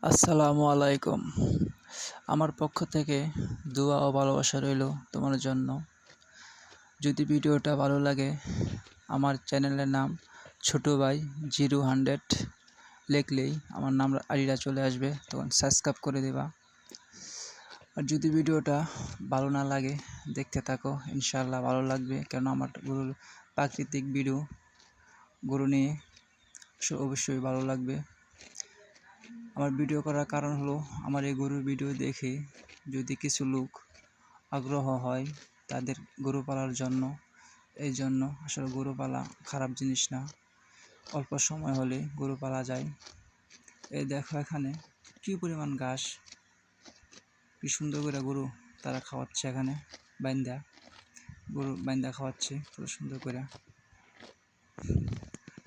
আসসালামু আলাইকুম। আমার পক্ষ থেকে দোয়া ও ভালোবাসা রইল তোমার জন্য। যদি ভিডিওটা ভালো লাগে, আমার চ্যানেলের নাম ছোট ভাই 0100 লিখলেই আমার নাম আইডিটা চলে আসবে, তখন সাবস্ক্রাইব করে দেবা। আর যদি ভিডিওটা ভালো না লাগে, দেখতে থাকো, ইনশাআল্লাহ ভালো লাগবে, কেন আমার গরুর প্রাকৃতিক ভিডিও, গরু নিয়ে অবশ্যই ভালো লাগবে। আমার ভিডিও করার কারণ হলো, আমার এই গরুর ভিডিও দেখে যদি কিছু লোক আগ্রহ হয় তাদের গরু পালার জন্য, এই জন্য আসলে গরু পালা খারাপ জিনিস না, অল্প সময় হলে গরু পালা যায়। এই দেখো এখানে কী পরিমাণ ঘাস, কি সুন্দর করে গরু তারা খাওয়াচ্ছে, এখানে গরু বাইন্দা খাওয়াচ্ছে কত সুন্দর করে,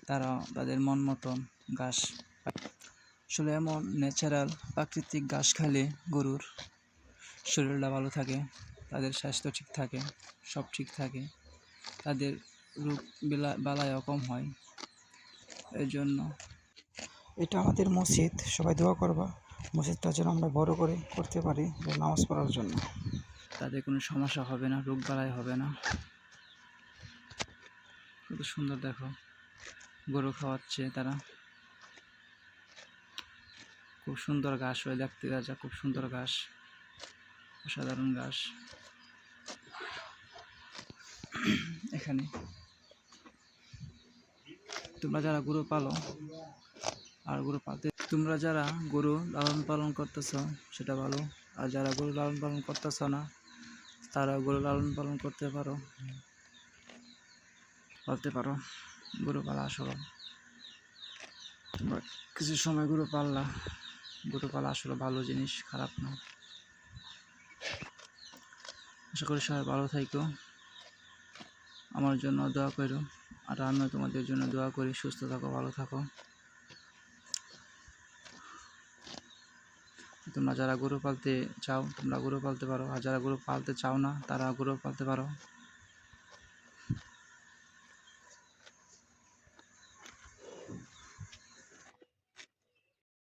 তারা তাদের মন মতন ঘাস। আসলে এমন ন্যাচারাল প্রাকৃতিক ঘাস খেলে গরুর শরীরটা ভালো থাকে, তাদের স্বাস্থ্য ঠিক থাকে, সব ঠিক থাকে, তাদের রোগ বালাইও কম হয়। এই জন্য এটা আমাদের মসজিদ, সবাই দোয়া করবা মসজিদটা যেন আমরা বড় করে করতে পারি, নামাজ পড়ার জন্য। তাদের কোনো সমস্যা হবে না, রোগ বালাই হবে না। কত সুন্দর দেখো, গরু খাওয়াচ্ছে তারা, খুব সুন্দর ঘাস হয়ে দেখতে যা, খুব সুন্দর ঘাস, অসাধারণ ঘাস। এখানে তোমরা যারা গরু পালো আর গরু পালতে, তোমরা যারা গরু লালন পালন করতেছ সেটা ভালো, আর যারা গরু লালন পালন করতেছ না তারা গরু লালন পালন করতে পারো, গরু পালা আসলে তোমরা কিছু সময় গরু পালা আসলে ভালো জিনিস, খারাপ না। আশা করি সবাই ভালো থাকো, আমার জন্য দোয়া করো, আর আমিও তোমাদের জন্য দোয়া করি, সুস্থ থাকো, ভালো থাকো। তোমরা যারা গরু পালতে চাও তোমরা গরু পালতে পারো, আর যারা গরু পালতে চাও না তারা গরু পালতে পারো।